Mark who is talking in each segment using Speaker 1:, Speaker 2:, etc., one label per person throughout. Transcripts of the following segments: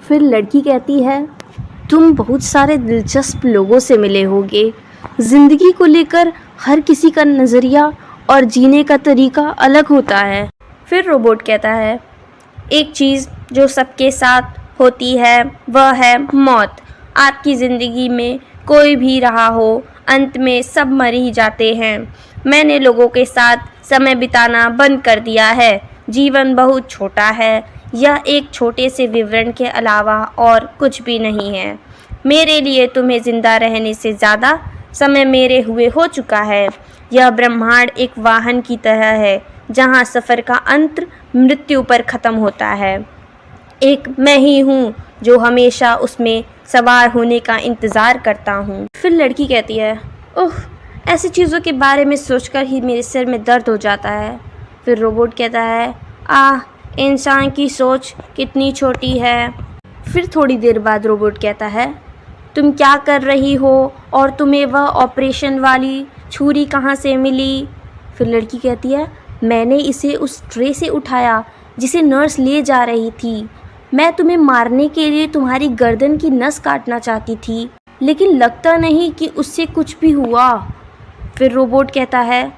Speaker 1: फिर लड़की कहती है, तुम बहुत सारे दिलचस्प लोगों से मिले होगे। ज़िंदगी को लेकर हर किसी का नज़रिया और जीने का तरीका अलग होता है। फिर रोबोट कहता है, एक चीज़ जो सबके साथ होती है वह है मौत। आपकी ज़िंदगी में कोई भी रहा हो, अंत में सब मर ही जाते हैं। मैंने लोगों के साथ समय बिताना बंद कर दिया है। जीवन बहुत छोटा है। यह एक छोटे से विवरण के अलावा और कुछ भी नहीं है। मेरे लिए तुम्हें ज़िंदा रहने से ज़्यादा समय मेरे हुए हो चुका है। यह ब्रह्मांड एक वाहन की तरह है जहाँ सफ़र का अंत मृत्यु पर ख़त्म होता है। एक मैं ही हूँ जो हमेशा उसमें सवार होने का इंतज़ार करता हूँ। फिर लड़की कहती है, ओह, ऐसी चीज़ों के बारे में सोचकर ही मेरे सिर में दर्द हो जाता है। फिर रोबोट कहता है, आह, इंसान की सोच कितनी छोटी है। फिर थोड़ी देर बाद रोबोट कहता है, तुम क्या कर रही हो और तुम्हें वह ऑपरेशन वाली छुरी कहाँ से मिली? फिर लड़की कहती है, मैंने इसे उस ट्रे से उठाया जिसे नर्स ले जा रही थी। मैं तुम्हें मारने के लिए तुम्हारी गर्दन की नस काटना चाहती थी, लेकिन लगता नहीं कि उससे कुछ भी हुआ। फिर रोबोट कहता है,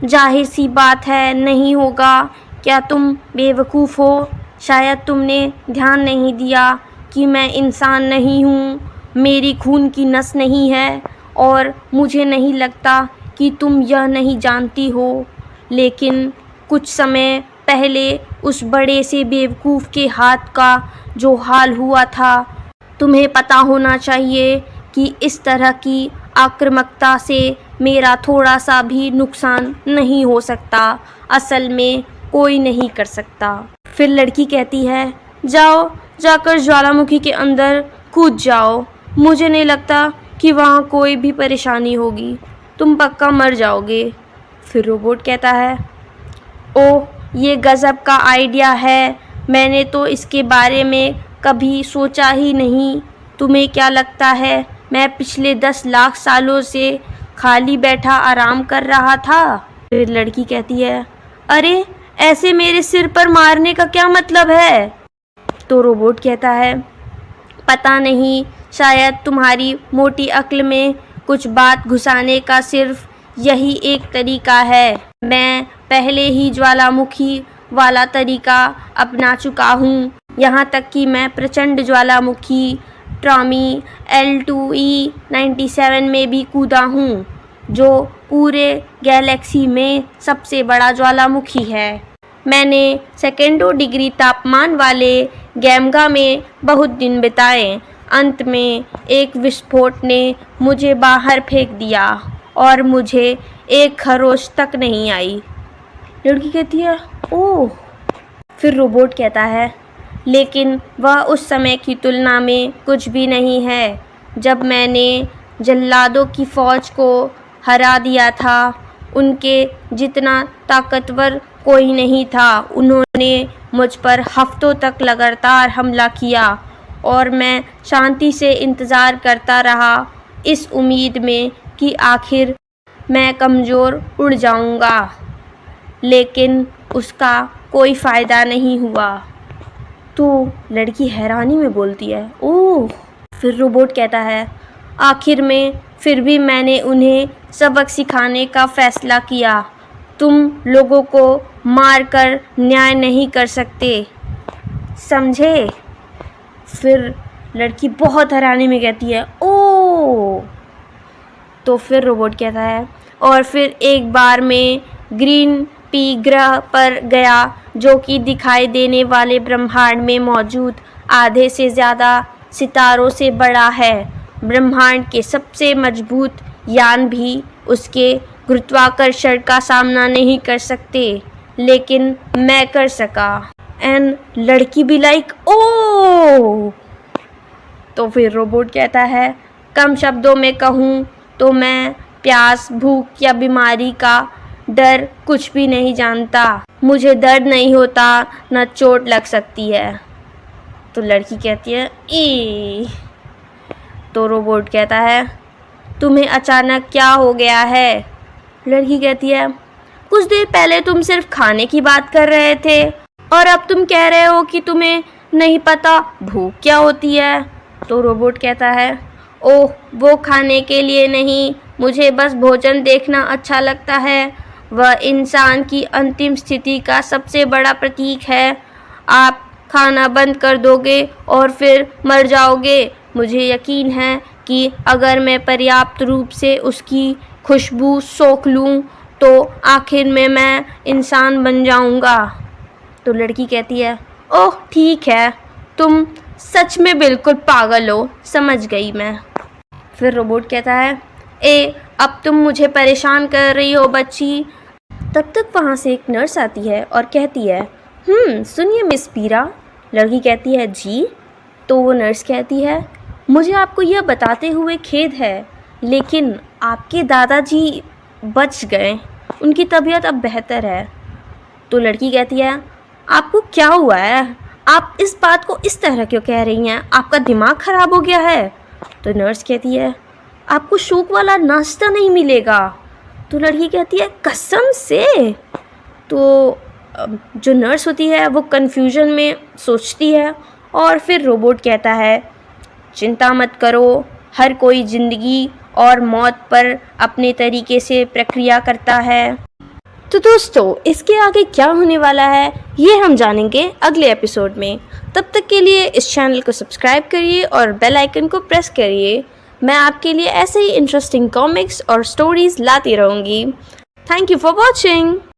Speaker 1: जाहिर सी बात है नहीं होगा। क्या तुम बेवकूफ़ हो? शायद तुमने ध्यान नहीं दिया कि मैं इंसान नहीं हूँ, मेरी खून की नस नहीं है, और मुझे नहीं लगता कि तुम यह नहीं जानती हो, लेकिन कुछ समय पहले उस बड़े से बेवकूफ़ के हाथ का जो हाल हुआ था, तुम्हें पता होना चाहिए कि इस तरह की आक्रामकता से मेरा थोड़ा सा भी नुकसान नहीं हो सकता। असल में कोई नहीं कर सकता। फिर लड़की कहती है, जाओ, जाकर ज्वालामुखी के अंदर कूद जाओ। मुझे नहीं लगता कि वहाँ कोई भी परेशानी होगी। तुम पक्का मर जाओगे। फिर रोबोट कहता है, ओह, ये गज़ब का आइडिया है। मैंने तो इसके बारे में कभी सोचा ही नहीं। तुम्हें क्या लगता है मैं पिछले 10 लाख सालों से खाली बैठा आराम कर रहा था? फिर लड़की कहती है, अरे, ऐसे मेरे सिर पर मारने का क्या मतलब है? तो रोबोट कहता है, पता नहीं, शायद तुम्हारी मोटी अक्ल में कुछ बात घुसाने का सिर्फ यही एक तरीका है। मैं पहले ही ज्वालामुखी वाला तरीका अपना चुका हूँ। यहाँ तक कि मैं प्रचंड ज्वालामुखी ट्रॉमी L2E97 में भी कूदा हूँ, जो पूरे गैलेक्सी में सबसे बड़ा ज्वालामुखी है। मैंने सेकेंडों डिग्री तापमान वाले गैमगा में बहुत दिन बिताए। अंत में एक विस्फोट ने मुझे बाहर फेंक दिया और मुझे एक खरोच तक नहीं आई। लड़की कहती है, ओह। फिर रोबोट कहता है, लेकिन वह उस समय की तुलना में कुछ भी नहीं है जब मैंने जल्लादों की फ़ौज को हरा दिया था। उनके जितना ताकतवर कोई नहीं था। उन्होंने मुझ पर हफ्तों तक लगातार हमला किया और मैं शांति से इंतज़ार करता रहा, इस उम्मीद में कि आखिर मैं कमज़ोर उड़ जाऊंगा, लेकिन उसका कोई फ़ायदा नहीं हुआ। तो लड़की हैरानी में बोलती है, ओह। फिर रोबोट कहता है, आखिर में फिर भी मैंने उन्हें सबक सिखाने का फ़ैसला किया। तुम लोगों को मारकर न्याय नहीं कर सकते, समझे? फिर लड़की बहुत हैरानी में कहती है, ओह। तो फिर रोबोट कहता है, और फिर एक बार मैं ग्रीन पी ग्रह पर गया, जो कि दिखाई देने वाले ब्रह्मांड में मौजूद आधे से ज़्यादा सितारों से बड़ा है। ब्रह्मांड के सबसे मजबूत यान भी उसके गुरुत्वाकर्षण का सामना नहीं कर सकते, लेकिन मैं कर सका। एंड लड़की भी लाइक, ओह। तो फिर रोबोट कहता है, कम शब्दों में कहूँ तो मैं प्यास, भूख या बीमारी का डर कुछ भी नहीं जानता। मुझे दर्द नहीं होता, न चोट लग सकती है। तो लड़की कहती है, ई। तो रोबोट कहता है, तुम्हें अचानक क्या हो गया है? लड़की कहती है, कुछ देर पहले तुम सिर्फ खाने की बात कर रहे थे और अब तुम कह रहे हो कि तुम्हें नहीं पता भूख क्या होती है। तो रोबोट कहता है, ओह वो खाने के लिए नहीं, मुझे बस भोजन देखना अच्छा लगता है। वह इंसान की अंतिम स्थिति का सबसे बड़ा प्रतीक है। आप खाना बंद कर दोगे और फिर मर जाओगे। मुझे यकीन है कि अगर मैं पर्याप्त रूप से उसकी खुशबू सोख लूँ तो आखिर में मैं इंसान बन जाऊँगा। तो लड़की कहती है, ओह ठीक है, तुम सच में बिल्कुल पागल हो, समझ गई मैं। फिर रोबोट कहता है, अब तुम मुझे परेशान कर रही हो बच्ची। तब तक वहाँ से एक नर्स आती है और कहती है, सुनिए मिस पीरा। लड़की कहती है, जी। तो वो नर्स कहती है, मुझे आपको यह बताते हुए खेद है, लेकिन आपके दादाजी बच गए, उनकी तबीयत अब बेहतर है। तो लड़की कहती है, आपको क्या हुआ है? आप इस बात को इस तरह क्यों कह रही हैं? आपका दिमाग ख़राब हो गया है? तो नर्स कहती है, आपको शौक वाला नाश्ता नहीं मिलेगा। तो लड़की कहती है, कसम से? तो जो नर्स होती है वो कन्फ्यूजन में सोचती है और फिर रोबोट कहता है, चिंता मत करो, हर कोई ज़िंदगी और मौत पर अपने तरीके से प्रक्रिया करता है। तो दोस्तों, इसके आगे क्या होने वाला है ये हम जानेंगे अगले एपिसोड में। तब तक के लिए इस चैनल को सब्सक्राइब करिए और बेल आइकन को प्रेस करिए। मैं आपके लिए ऐसे ही इंटरेस्टिंग कॉमिक्स और स्टोरीज़ लाती रहूँगी। Thank you for watching.